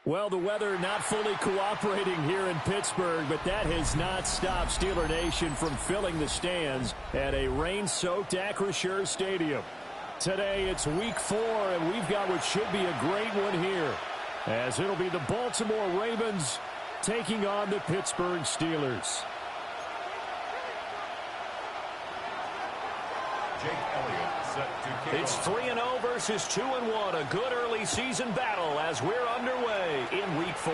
Well, the weather not fully cooperating here in Pittsburgh, but that has not stopped Steeler Nation from filling the stands at a rain-soaked Acrisure Stadium. Today, it's Week 4, and we've got what should be a great one here, as it'll be the Baltimore Ravens taking on the Pittsburgh Steelers. Jake Elliott set to kick It's 3-0 versus 2-1. A good early season battle as we're underway in Week 4.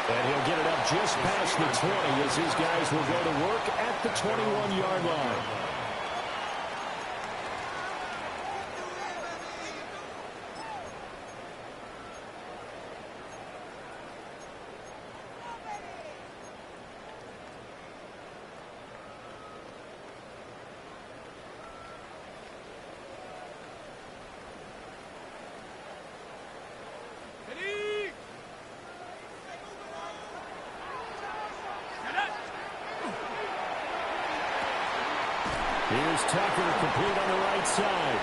And he'll get it up just past the 20 as his guys will go to work at the 21-yard line. Here's Tucker, complete on the right side.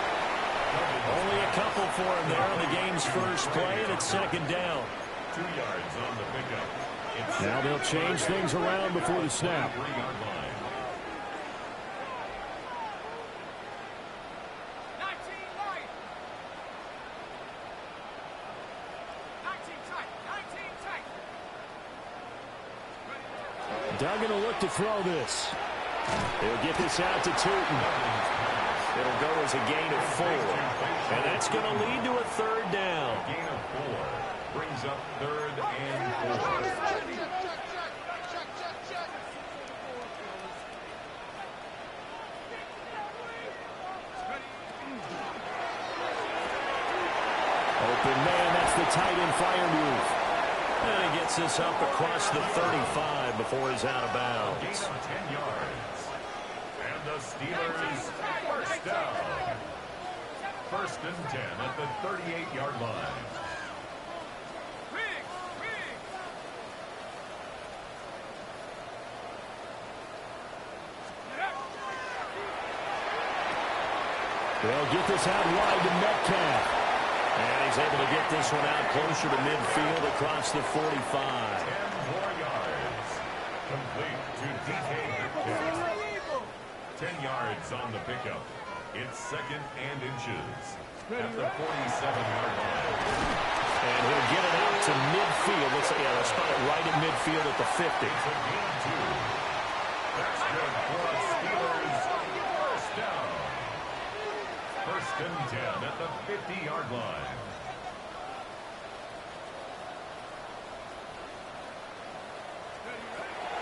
Only a couple for him there on the game's first play, and it's second down. 2 yards on the pickup. Now they'll change things around before the snap. Duggan will look to throw this. He'll get this out to Tootin. It'll go as a gain of 4. And that's going to lead to a third down. A gain of 4 brings up third and 4. Open man, that's the tight end fire move. And he gets this up across the 35 before he's out of bounds. Gain of 10 yards. And the Steelers first down. First and 10 at the 38-yard line. They'll get this out wide to Metcalf. And he's able to get this one out closer to midfield across the 45. 10 more yards. Complete to DK Metcalf. 10 yards on the pickup. It's second and inches at the 47-yard line. And he'll get it out to midfield. Let's spot it right at midfield at the 50. It's a gain of 2. That's good for the Steelers. First down. First and 10 at the 50-yard line.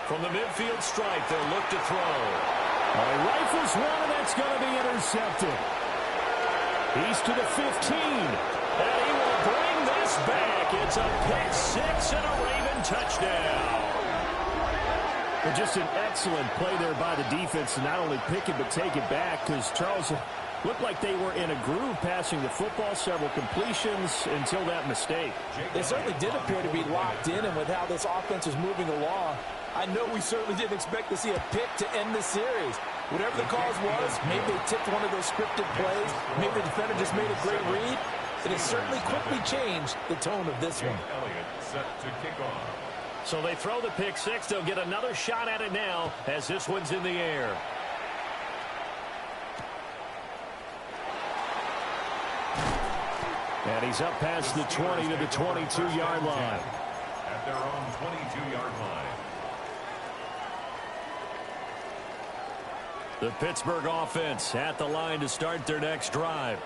From the midfield stripe, they'll look to throw. He rifles one, and that's going to be intercepted. He's to the 15. And he will bring this back. It's a pick 6 and a Raven touchdown. Well, just an excellent play there by the defense to not only pick it but take it back, because Charles looked like they were in a groove passing the football, several completions until that mistake. They certainly did appear to be locked in, and with how this offense was moving along, I know we certainly didn't expect to see a pick to end the series. Whatever the cause was, maybe they tipped one of those scripted plays, maybe the defender just made a great read. It has certainly quickly changed the tone of this one. Elliott set to kick off. So they throw the pick 6. They'll get another shot at it now as this one's in the air. And he's up past the 20 to the 22-yard line. At their own 22-yard line. The Pittsburgh offense at the line to start their next drive.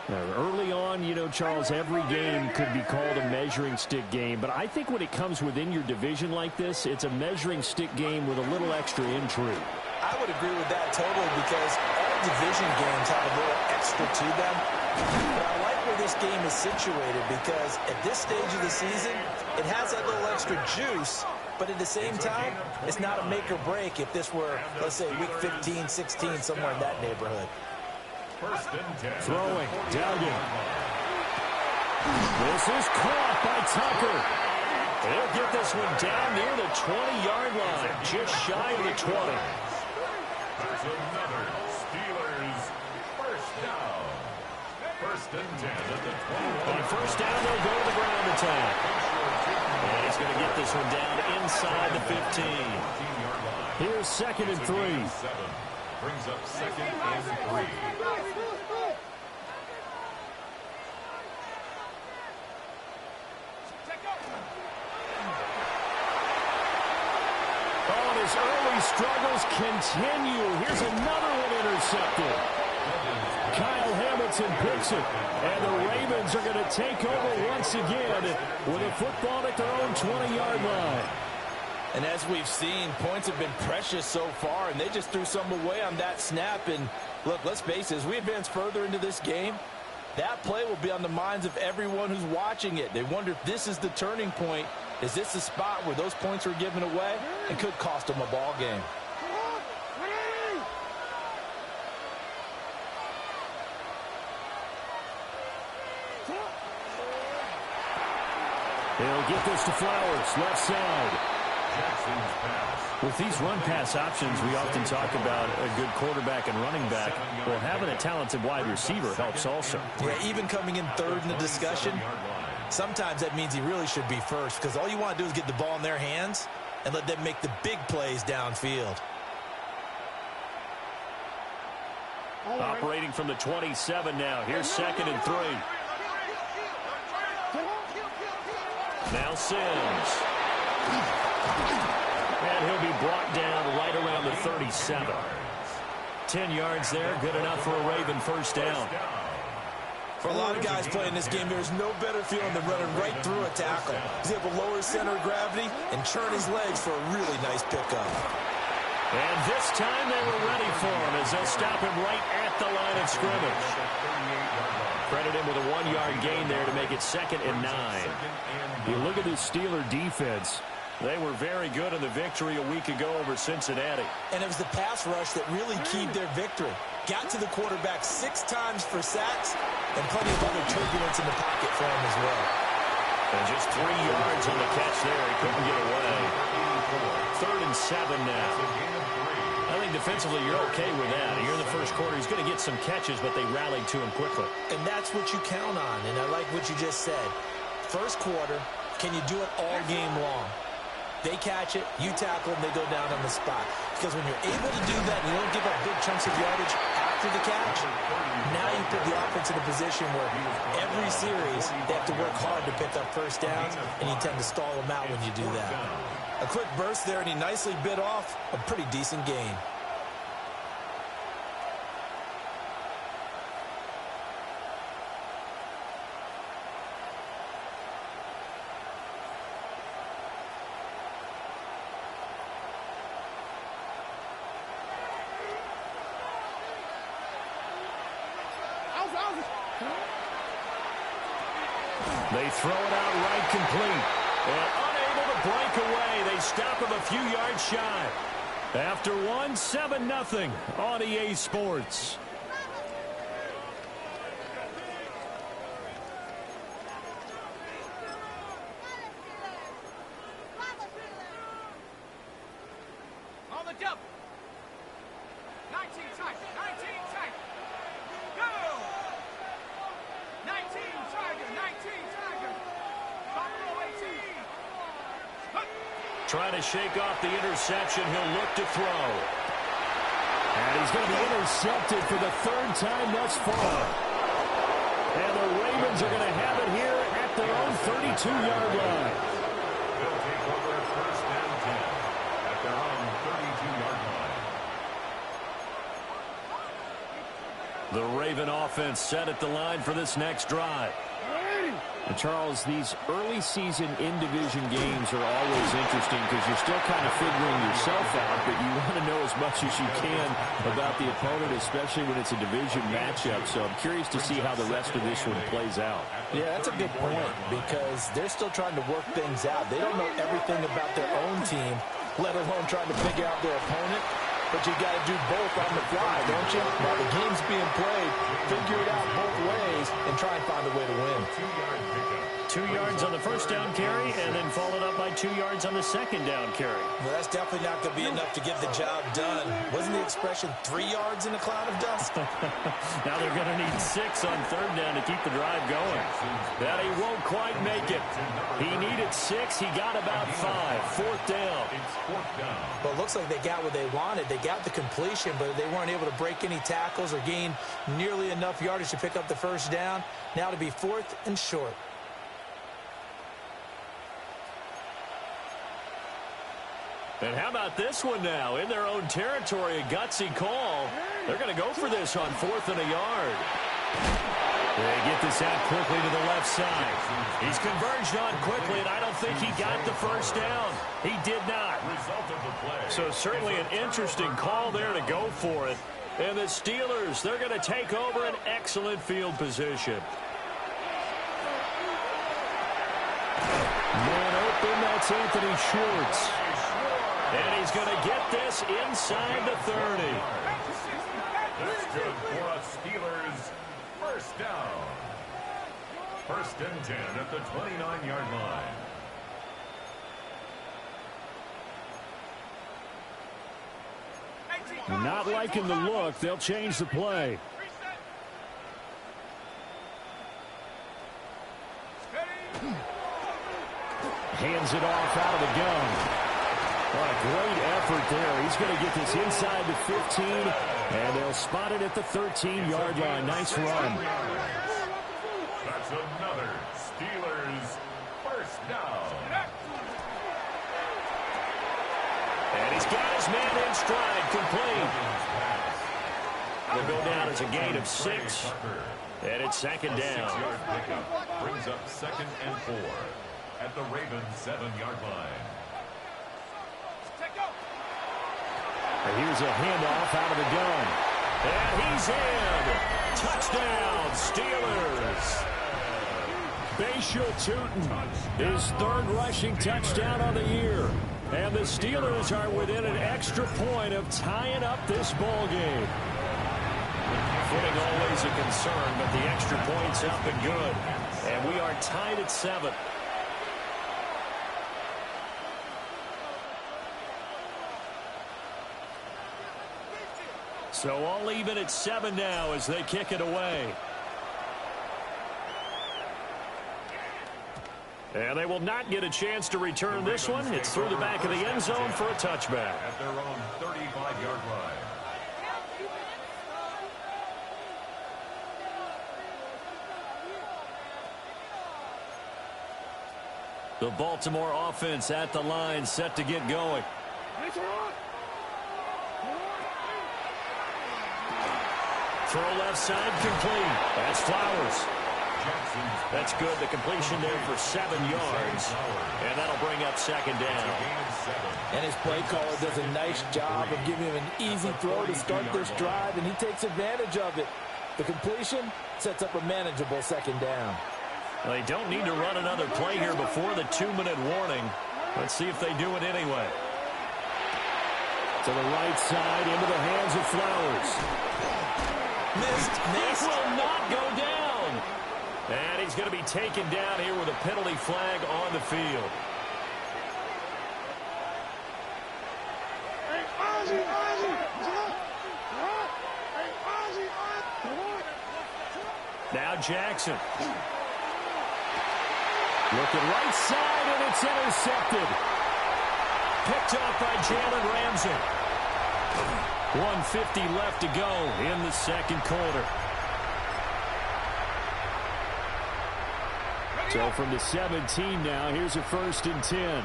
Now, early on, Charles, every game could be called a measuring stick game. But I think when it comes within your division like this, it's a measuring stick game with a little extra intrigue. I would agree with that totally, because all division games have a little extra to them. But I like where this game is situated, because at this stage of the season, it has that little extra juice. But at the same time, it's not a make or break if this were, let's say, week 15, 16, somewhere in that neighborhood. First and 10. Throwing, Duggan. This is caught by Tucker. They'll get this one down near the 20-yard line, just shy of the 20. There's another Steelers first down. First and 10 at the 21. On first down, they'll go to the ground attack. And he's going to get this one down inside the 15. Here's second and 3. Brings up second and 3. His early struggles continue. Here's another one intercepted. Kyle Hamilton picks it. And the Ravens are going to take over once again with a football at their own 20-yard line. And as we've seen, points have been precious so far, and they just threw some away on that snap. And look, let's face it, as we advance further into this game, that play will be on the minds of everyone who's watching it. They wonder if this is the turning point. Is this the spot where those points are given away and could cost them a ball game? He'll get this to Flowers, left side. With these run-pass options, we often talk about a good quarterback and running back. Well, having a talented wide receiver helps also. Yeah, even coming in third in the discussion, sometimes that means he really should be first, because all you want to do is get the ball in their hands and let them make the big plays downfield. Operating from the 27 now. Here's second and 3. Now Sims. And he'll be brought down right around the 37. 10 yards there, good enough for a Raven first down. For a lot of guys playing this game, there's no better feeling than running right through a tackle. He's able to lower his center of gravity and churn his legs for a really nice pickup. And this time they were ready for him as they'll stop him right at the line of scrimmage. Credit him with a 1-yard gain there to make it second and 9. You look at this Steeler defense. They were very good in the victory a week ago over Cincinnati. And it was the pass rush that really keyed their victory. Got to the quarterback 6 times for sacks and plenty of other turbulence in the pocket for him as well. And just 3 yards on the catch there. He couldn't get away. Third and 7 now. I think defensively you're okay with that. Here in the first quarter, he's going to get some catches, but they rallied to him quickly. And that's what you count on, and I like what you just said. First quarter, can you do it all game long? They catch it, you tackle them, they go down on the spot. Because when you're able to do that and you don't give up big chunks of yardage after the catch, now you put the offense in a position where every series they have to work hard to pick up first downs, and you tend to stall them out when you do that. A quick burst there, and he nicely bit off a pretty decent gain. They throw it out right complete. And unable to break away. They stop him a few yards shy. After one, 7-0 on EA Sports. On the double. 19 tight. 19 tight. Go! 19 Tiger. 19 Tiger. Buffalo 18. Trying to shake off the interception. He'll look to throw. And he's going to be intercepted for the 3rd time thus far. And the Ravens are going to have it here at their own 32-yard line. They'll take over first and 10 at their own 32-yard line. The Raven offense set at the line for this next drive. And Charles, these early season in-division games are always interesting because you're still kind of figuring yourself out, but you want to know as much as you can about the opponent, especially when it's a division matchup. So I'm curious to see how the rest of this one plays out. Yeah, that's a good point because they're still trying to work things out. They don't know everything about their own team, let alone trying to figure out their opponent. But you got to do both on the fly, don't you? While the game's being played, figure it out both ways and try and find a way to win. 2 yards on the first down carry and then followed up by gained 2 yards on the second down carry. Well, that's definitely not going to be enough to get the job done. Wasn't the expression 3 yards in a cloud of dust? Now they're going to need 6 on third down to keep the drive going. That he won't quite make it. He needed 6. He got about 5. Fourth down. Well, it looks like they got what they wanted. They got the completion, but they weren't able to break any tackles or gain nearly enough yardage to pick up the first down. Now to be 4th and short. And how about this one now? In their own territory, a gutsy call. They're going to go for this on 4th and a yard. They get this out quickly to the left side. He's converged on quickly, and I don't think he got the first down. He did not. So certainly an interesting call there to go for it. And the Steelers, they're going to take over an excellent field position. Man open, that's Anthony Schwartz. And he's going to get this inside the 30. That's good for a Steelers first down. 1st and 10 at the 29-yard line. Not liking the look. They'll change the play. Hands it off out of the gun. What a great effort there. He's going to get this inside the 15, and they'll spot it at the 13-yard line. Nice run. That's another Steelers first down. And he's got his man in stride, complete. They'll go down as a gain of 6, and it's 2nd down. 6-yard pickup brings up 2nd and 4 at the Ravens 7-yard line. Here's a handoff out of the gun. And he's in. Touchdown, Steelers. Bashal Tutin, his 3rd rushing touchdown on the year. And the Steelers are within an extra point of tying up this ball game. Footing always a concern, but the extra point's up and good. And we are tied at 7. So all even at 7 now as they kick it away. And they will not get a chance to return this one. It's through the back of the end zone for a touchback. At their own 35-yard line. The Baltimore offense at the line, set to get going. Throw left side, complete. That's Flowers. That's good. The completion there for 7 yards. And that'll bring up 2nd down. And his play caller does a nice job of giving him an easy throw to start this drive, and he takes advantage of it. The completion sets up a manageable 2nd down. Well, they don't need to run another play here before the 2-minute warning. Let's see if they do it anyway. To the right side, into the hands of Flowers. Missed. He will not go down. And he's going to be taken down here with a penalty flag on the field. Now Jackson. Looking right side, and it's intercepted. Picked off by Jalen Ramsey. 1:50 left to go in the 2nd quarter. So from the 17 now, here's a 1st and 10.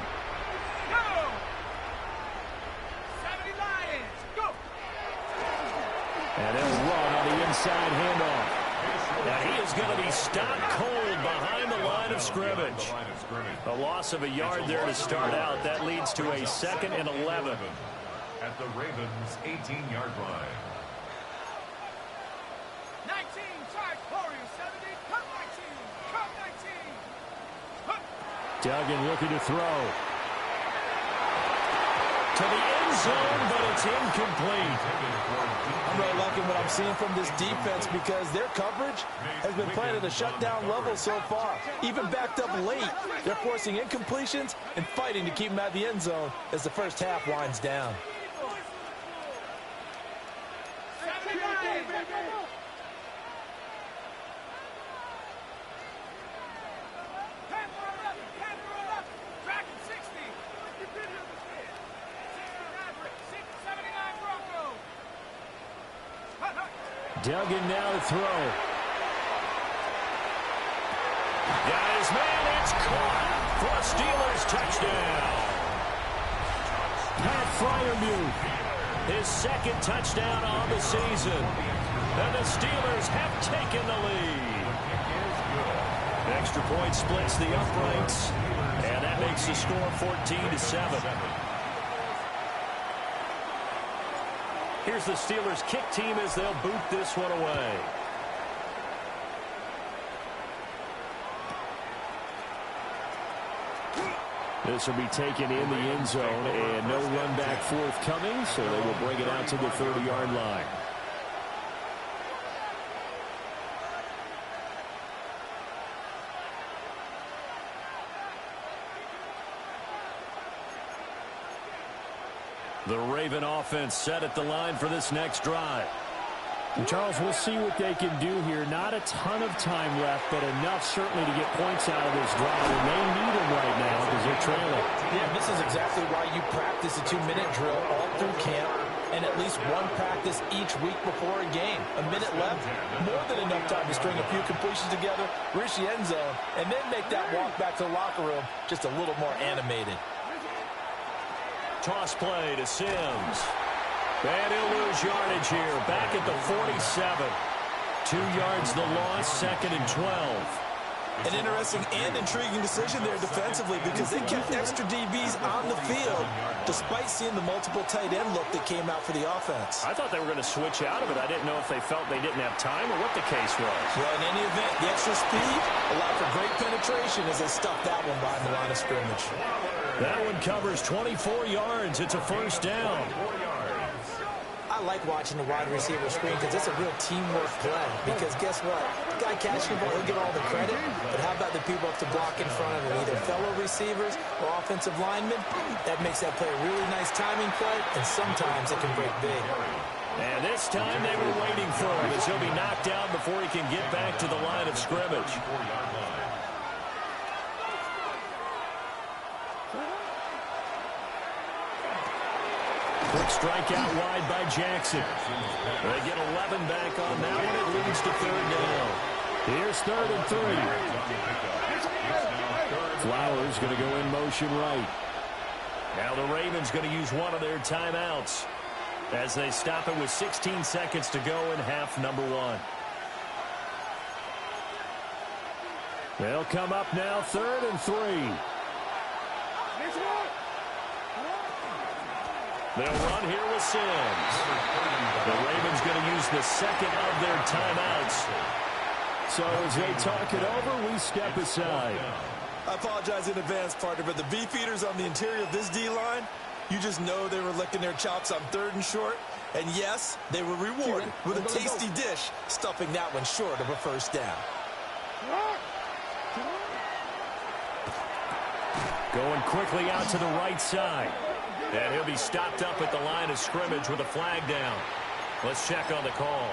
And they'll run on the inside handoff. And he is going to be stopped cold behind the line of scrimmage. A loss of a yard there to start out. That leads to a 2nd and 11. At the Ravens 18-yard line. 19, charge, Warriors, 70, cut 19, cut 19. Duggan looking to throw. to the end zone, but it's incomplete. I'm really liking what I'm seeing from this defense because their coverage has been playing at a shutdown level so far. Even backed up late, they're forcing incompletions and fighting to keep them out of the end zone as the first half winds down. Duggan now to throw. Got his man. It's caught for a Steelers touchdown. Pat Freiermuth, his second touchdown on the season. And the Steelers have taken the lead. Extra point splits the uprights. And that makes the score 14-7. Here's the Steelers kick team as they'll boot this one away. This will be taken in the end zone, and no run back forthcoming, so they will bring it out to the 30-yard line. The Raven offense set at the line for this next drive. And Charles, we'll see what they can do here. Not a ton of time left, but enough certainly to get points out of this drive. And they need them right now because they're trailing. Yeah, this is exactly why you practice a 2-minute drill all through camp and at least one practice each week before a game. A minute left, more than enough time to string a few completions together, reach the end zone, and then make that walk back to the locker room just a little more animated. Toss play to Sims. And he'll lose yardage here. Back at the 47. 2 yards the loss, 2nd and 12. An interesting and intriguing decision there defensively because they kept extra DBs on the field despite seeing the multiple tight end look that came out for the offense. I thought they were going to switch out of it. I didn't know if they felt they didn't have time or what the case was. Well, in any event, the extra speed allowed for great penetration as they stuffed that one behind the line of scrimmage. That one covers 24 yards. It's a first down. I like watching the wide receiver screen because it's a real teamwork play. Because guess what? The guy catching the ball, he'll get all the credit. But how about the people up to block in front of him, either fellow receivers or offensive linemen? That makes that play a really nice timing play, and sometimes it can break big. And this time they were waiting for him as he'll be knocked down before he can get back to the line of scrimmage. Quick strike out wide by Jackson. They get 11 back on that one. It leads to 3rd down. Here's 3rd and 3. Flowers going to go in motion right. Now the Ravens going to use one of their timeouts as they stop it with 16 seconds to go in half number 1. They'll come up now 3rd and 3. They'll run here with Sims. The Ravens going to use the second of their timeouts. So as they talk it over, we step aside. I apologize in advance, partner, but the beefeaters on the interior of this D-line, you just know they were licking their chops on 3rd and short. And yes, they were rewarded with a tasty dish, stuffing that one short of a first down. Going quickly out to the right side. And he'll be stopped up at the line of scrimmage with a flag down. Let's check on the call.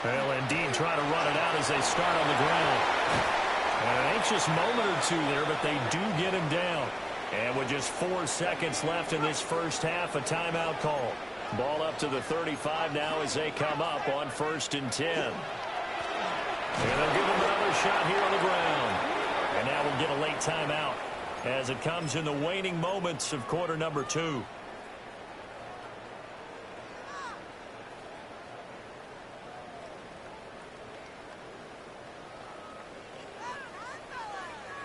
Well, indeed, trying to run it out as they start on the ground. An anxious moment or two there, but they do get him down. And with just 4 seconds left in this first half, a timeout call. Ball up to the 35 now as they come up on 1st and 10. And they'll give him another shot here on the ground. And now we'll get a late timeout as it comes in the waning moments of quarter number 2.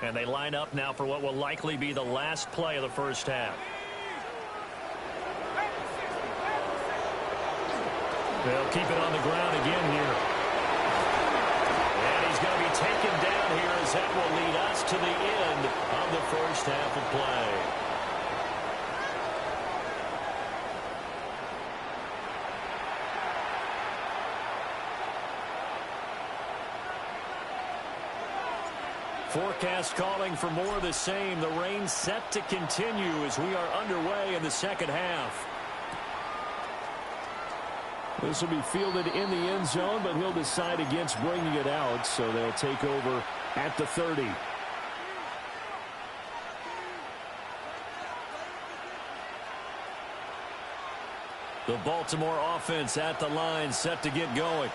And they line up now for what will likely be the last play of the first half. They'll keep it on the ground again here. taken down here as that will lead us to the end of the first half of play. Forecast calling for more of the same. The rain set to continue as we are underway in the second half. This will be fielded in the end zone, but he'll decide against bringing it out, so they'll take over at the 30. The Baltimore offense at the line, set to get going.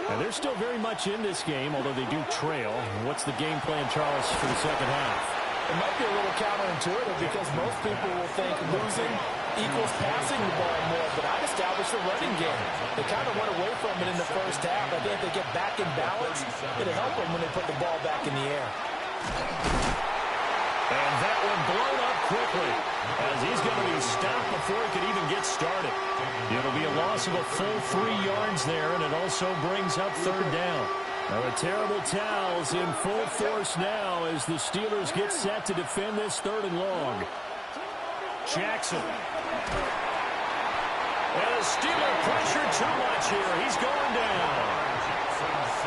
And they're still very much in this game, although they do trail. What's the game plan, Charles, for the second half? It might be a little counterintuitive because most people will think losing equals passing the ball more, but I'd establish the running game. They kind of went away from it in the first half. I think if they get back in balance, it'll help them when they put the ball back in the air. And that one blown up quickly as he's going to be stopped before he could even get started. It'll be a loss of a full 3 yards there, and it also brings up third down. Now the terrible towels in full force now as the Steelers get set to defend this 3rd and long. Jackson. And the Steeler pressure too much here. He's going down.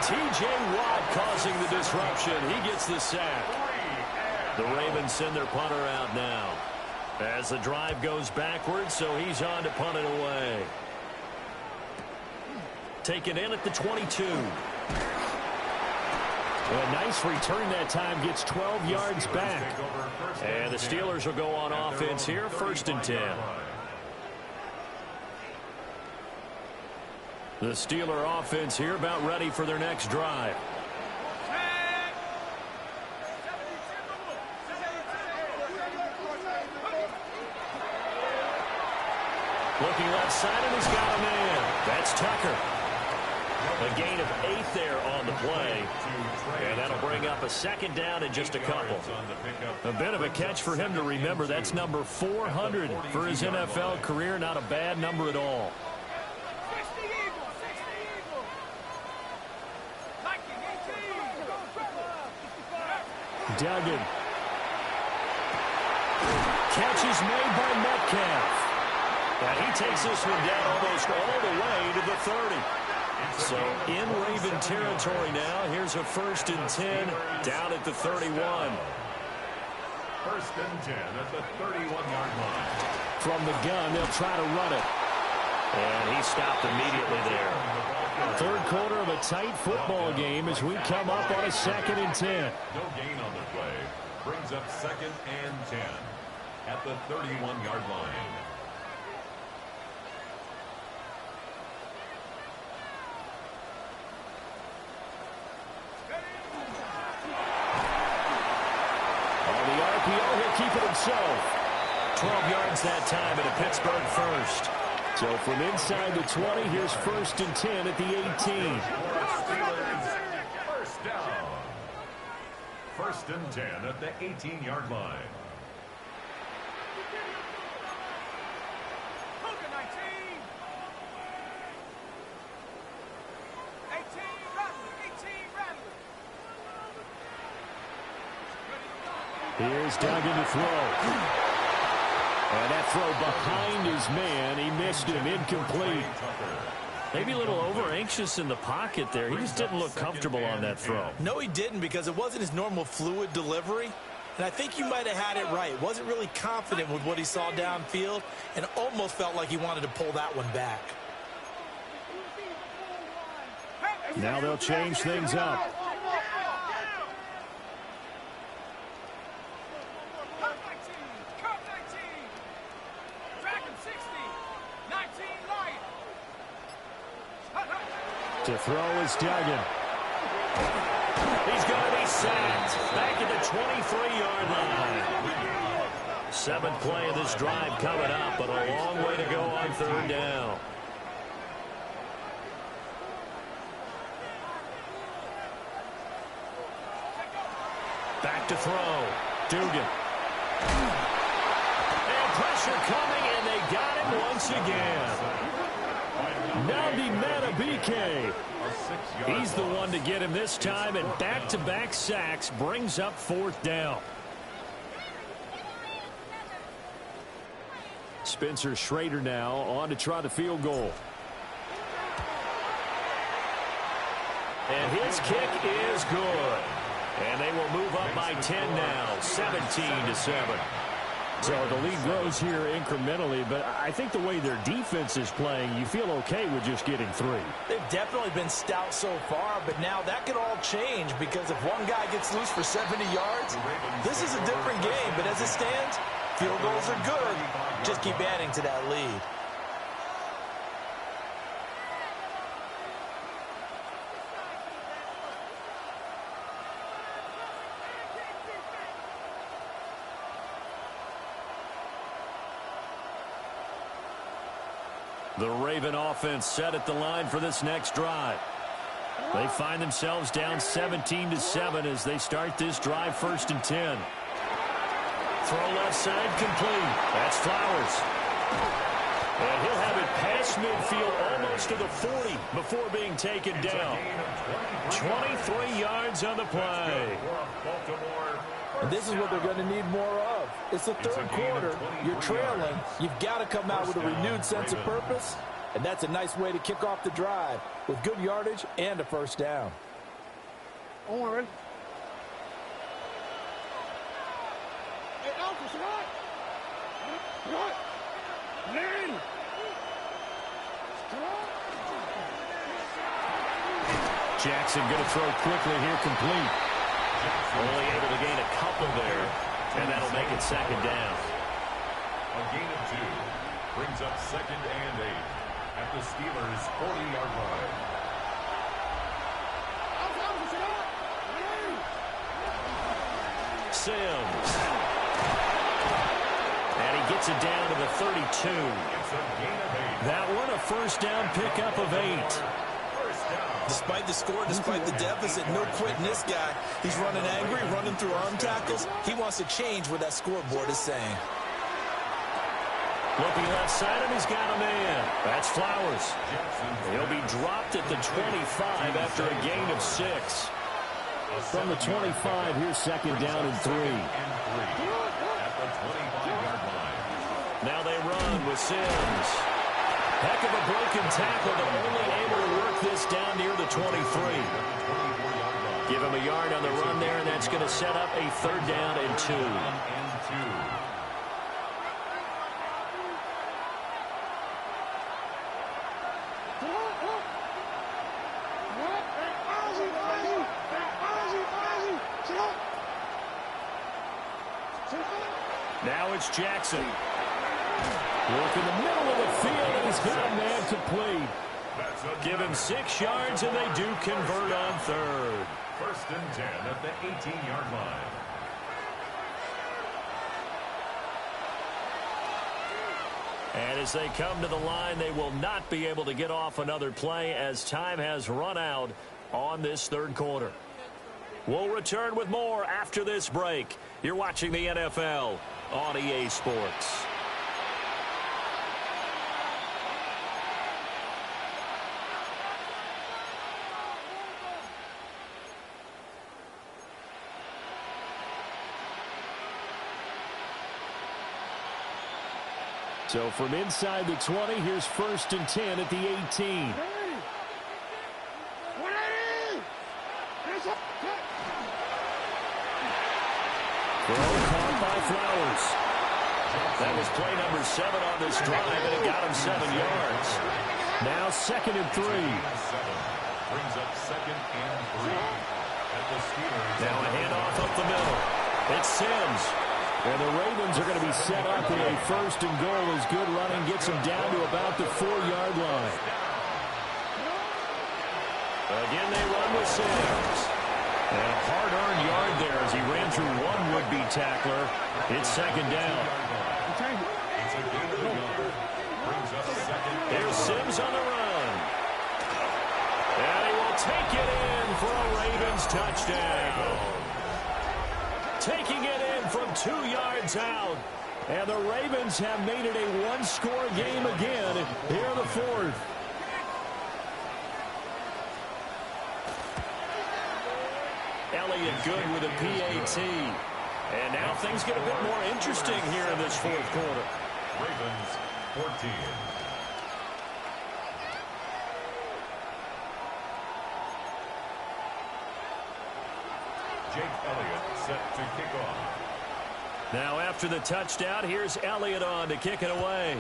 T.J. Watt causing the disruption. He gets the sack. The Ravens send their punter out now as the drive goes backwards, so he's on to punt it away. Taken in at the 22. A nice return that time, gets 12 yards back. And the Steelers will go on offense here, 1st and 10. The Steeler offense here about ready for their next drive. Looking left side, and he's got a man. That's Tucker. A gain of 8 there on the play. And that'll bring up a 2nd down and just a couple. A bit of a catch for him to remember. That's number 400 for his NFL career. Not a bad number at all. Duggan. Catch is made by Metcalf. And he takes this one down almost all the way to the 30. So in Raven territory now. Here's a 1st and 10 down at the 31. 1st and 10 at the 31-yard line. From the gun, they'll try to run it. And he stopped immediately there. 3rd quarter of a tight football game as we come up on a 2nd and 10. No gain on the play. Brings up 2nd and 10 at the 31-yard line. He'll keep it himself. 12 yards that time at a Pittsburgh 1st. So from inside the 20, here's 1st and 10 at the 18. First down. 1st and 10 at the 18-yard line. Here's Duggan to throw. And that throw behind his man. He missed him. Incomplete. Maybe a little over-anxious in the pocket there. He just didn't look comfortable on that throw. No, he didn't, because it wasn't his normal fluid delivery. And I think you might have had it right. Wasn't really confident with what he saw downfield and almost felt like he wanted to pull that one back. Now they'll change things up. To throw is Duggan. He's going to be sacked back at the 23-yard line. 7th play of this drive coming up, but a long way to go on 3rd down. Back to throw. Dugan. And pressure coming, and they got him once again. Nnamdi Madubuike. He's the one to get him this time, and back-to-back sacks brings up 4th down. Spencer Schrader now on to try the field goal. And his kick is good. And they will move up by 10 now, 17-7. So the lead grows here incrementally, but I think the way their defense is playing, you feel okay with just getting 3. They've definitely been stout so far, but now that could all change because if one guy gets loose for 70 yards, this is a different game. But as it stands, field goals are good. Just keep adding to that lead. The Raven offense set at the line for this next drive. They find themselves down 17-7 as they start this drive 1st and 10. Throw left side complete. That's Flowers. And he'll have it past midfield almost to the 40 before being taken down. 23 yards on the play. And this is what they're going to need more of. It's the 3rd quarter. You're trailing. You've got to come out with a renewed sense of purpose. And that's a nice way to kick off the drive with good yardage and a 1st down. Owen. Hey, Alpha, what? What? Larry. Jackson going to throw quickly here, complete. Only able to gain a couple there, and that'll make it 2nd down. A gain of 2 brings up 2nd and 8 at the Steelers' 40-yard line. Sims. And he gets it down to the 32. It's a gain of 8. That one a 1st down pickup of 8. Despite the score, despite the deficit, no quitting this guy. He's running angry, running through arm tackles. He wants to change what that scoreboard is saying. Looking left side, and he's got a man. That's Flowers. He'll be dropped at the 25 after a gain of 6. From the 25, here's 2nd down and 3. At the 25-yard line. Now they run with Sims. Heck of a broken tackle, but only able to work this down near the 23. Give him a yard on the run there, and that's going to set up a 3rd down and 2. Now it's Jackson. Work in the middle of the field, and he's got a man complete. Give him 6 yards, and they do convert on 3rd. 1st and 10 at the 18-yard line. And as they come to the line, they will not be able to get off another play as time has run out on this 3rd quarter. We'll return with more after this break. You're watching the NFL on EA Sports. So from inside the 20, here's 1st and 10 at the 18. Throw caught by Flowers. That was play number 7 on this drive, and it got him 7 yards. Now 2nd and 3. Brings up 2nd and 3 at the Steelers. Now a handoff up the middle. It's Sims. And the Ravens are going to be set up in a 1st and goal as good running gets them down to about the 4-yard line. Again, they run with Sims. And a hard-earned yard there as he ran through one would-be tackler. It's 2nd down. Here's Sims on the run. And he will take it in for a Ravens touchdown. Taking it in from 2 yards out. And the Ravens have made it a one-score game again here in the 4th. Elliott good with a PAT. And now things get a bit more interesting here in this fourth quarter. Ravens 14. Jake Elliott set to kick off. Now after the touchdown, here's Elliott on to kick it away.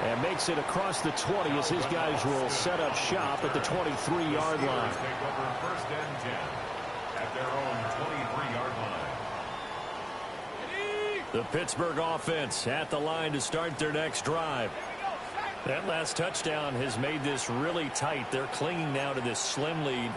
And makes it across the 20 as his guys will set up shop at the 23-yard line. Take over first and 10 at their own 23-yard line. The Pittsburgh offense at the line to start their next drive. That last touchdown has made this really tight. They're clinging now to this slim lead.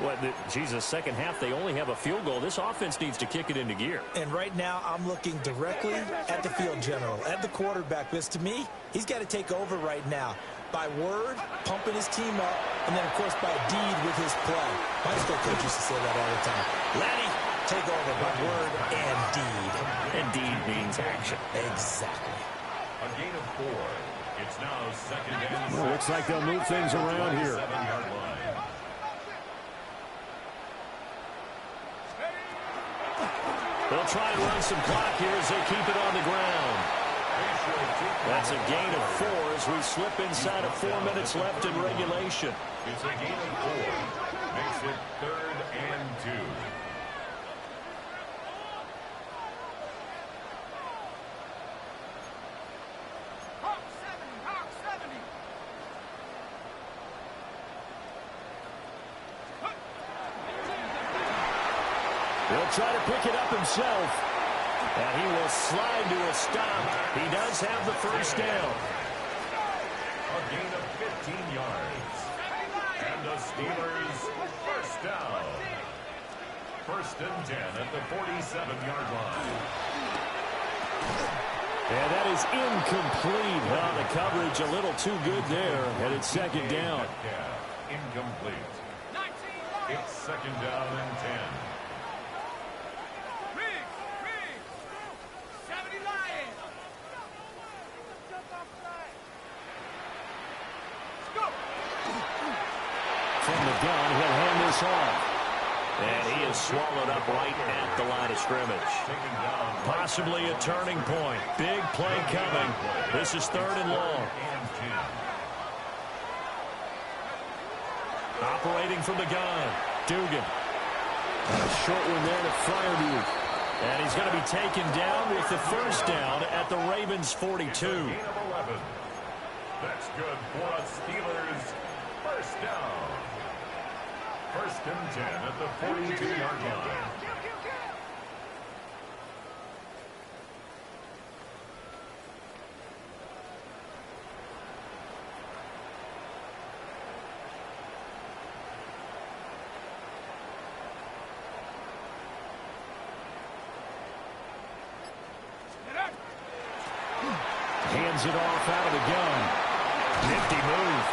Second half, they only have a field goal. This offense needs to kick it into gear. And right now, I'm looking directly at the field general, at the quarterback. Because to me, he's got to take over right now. By word, pumping his team up, and then, of course, by deed with his play. My school coach used to say that all the time. Laddie, take over by word and deed. And deed means action. Exactly. A gain of 4. It's now second and 6. Looks like they'll move things around here. 7-yard line. They'll try and run some clock here as they keep it on the ground. That's a gain of 4 as we slip inside of 4 minutes left in regulation. It's a gain of 4. Makes it 3rd and 2. He'll try to pick it up himself. And he will slide to a stop. He does have the first down. A gain of 15 yards. And the Steelers first down. First and 10 at the 47-yard line. And that is incomplete. Well, the coverage a little too good there. And it's second down. Incomplete. It's second down and 10. From the gun, he'll hand this off. And he is swallowed up right at the line of scrimmage. Possibly a turning point. Big play coming. This is 3rd and long. Operating from the gun. Dugan. A short one there to Freiermuth. And he's going to be taken down with the first down at the Ravens 42. That's good for a Steelers first down. First and 10 at the 42-yard line. Hands it off out of the gun. Nifty move.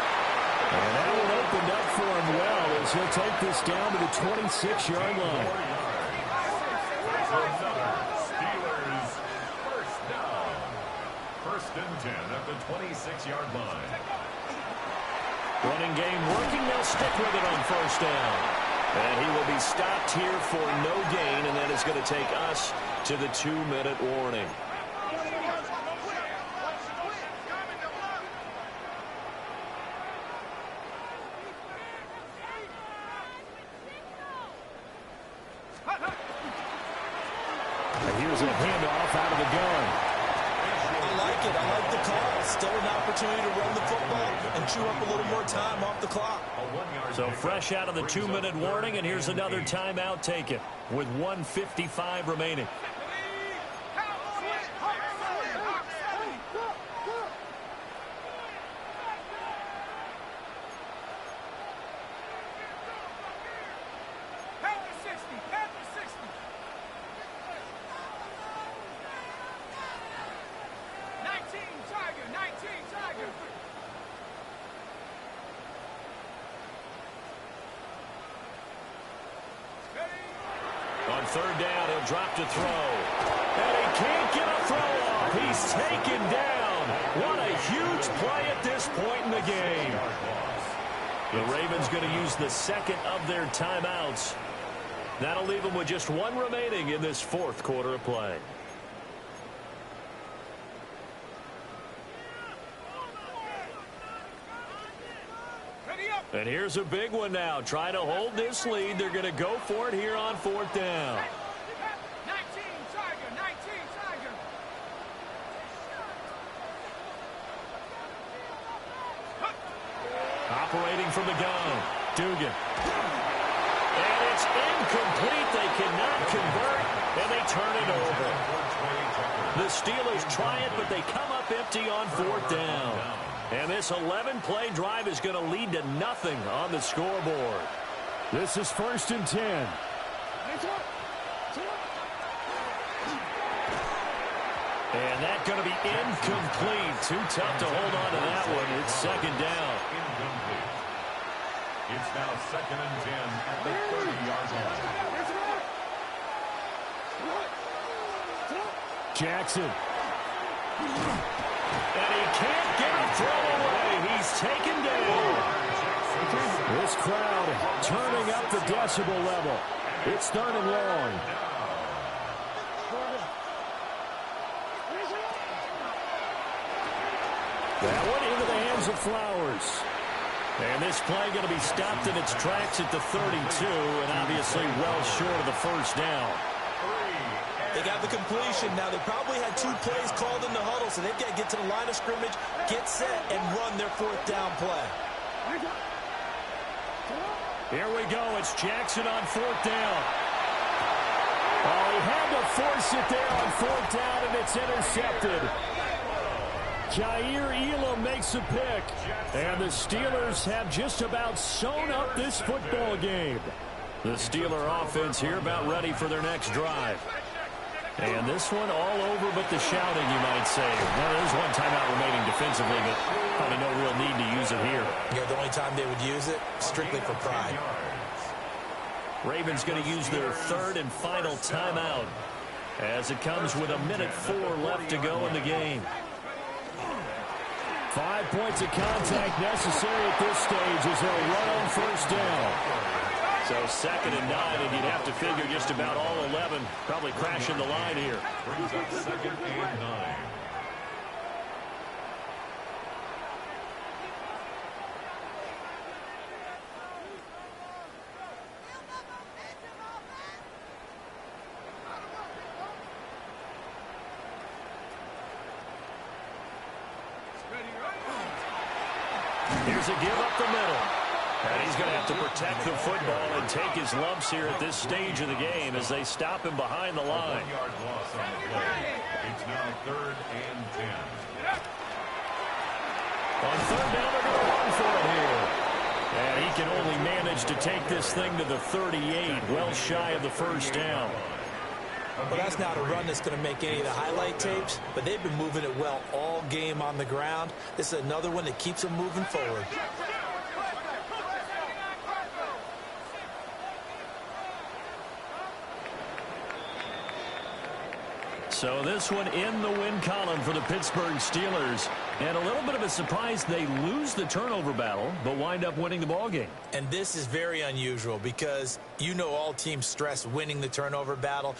And that one opened up for him well as he'll take this down to the 26-yard line. Another Steelers first down. First and 10 at the 26-yard line. Running game working. They'll stick with it on first down. And he will be stopped here for no gain, and that is going to take us to the 2-minute warning. Here's a handoff out of the gun. I like it. I like the call. Still an opportunity to run the football and chew up a little more time off the clock. So fresh out of the 2-minute warning, and here's another timeout taken with 1:55 remaining. On third down, he'll drop to throw. And he can't get a throw off. He's taken down. down. What a huge play at this point in the game. The Ravens going to use the second of their timeouts. That'll leave them with just one remaining in this fourth quarter of play. And here's a big one now. Trying to hold this lead. They're going to go for it here on fourth down. 19 Tiger. Operating from the gun. Dugan. And it's incomplete. They cannot convert, and they turn it over. The Steelers try it, but they come up empty on fourth down. And this 11-play drive is going to lead to nothing on the scoreboard. This is 1st and 10. And that's going to be incomplete. Too tough to hold on to that one. It's second down. Incomplete. It's now 2nd and 10 at the 30-yard line. Jackson. And he can't get a throw away. He's taken down. This crowd turning up the decibel level. It's 3rd and long. That one into the hands of Flowers. And this play going to be stopped in its tracks at the 32, and obviously well short of the first down. They got the completion. Now, they probably had 2 plays called in the huddle, so they've got to get to the line of scrimmage, get set, and run their fourth down play. Here we go. It's Jackson on fourth down. Oh, he had to force it there on fourth down, and it's intercepted. Jair Elam makes a pick, and the Steelers have just about sewn up this football game. The Steeler offense here about ready for their next drive. And this one all over but the shouting, you might say. Well, there's one timeout remaining defensively, but probably no real need to use it here. Yeah, the only time they would use it, strictly for pride. Ravens going to use their 3rd and final timeout as it comes with 1:04 left to go in the game. 5 points of contact necessary at this stage as they'll run on first down. So 2nd and 9, and you'd have to figure just about all 11 probably crashing the line here. Brings up 2nd and 9. Here's a give up the middle. And he's going to have to protect the football and take his lumps here at this stage of the game as they stop him behind the line. 1-yard loss on the play. It's now 3rd and 10. On third down, they're going to run for it here. And he can only manage to take this thing to the 38, well shy of the first down. Well, that's not a run that's going to make any of the highlight tapes, but they've been moving it well all game on the ground. This is another one that keeps them moving forward. So this one in the win column for the Pittsburgh Steelers. And a little bit of a surprise, they lose the turnover battle, but wind up winning the ballgame. And this is very unusual because you know all teams stress winning the turnover battle.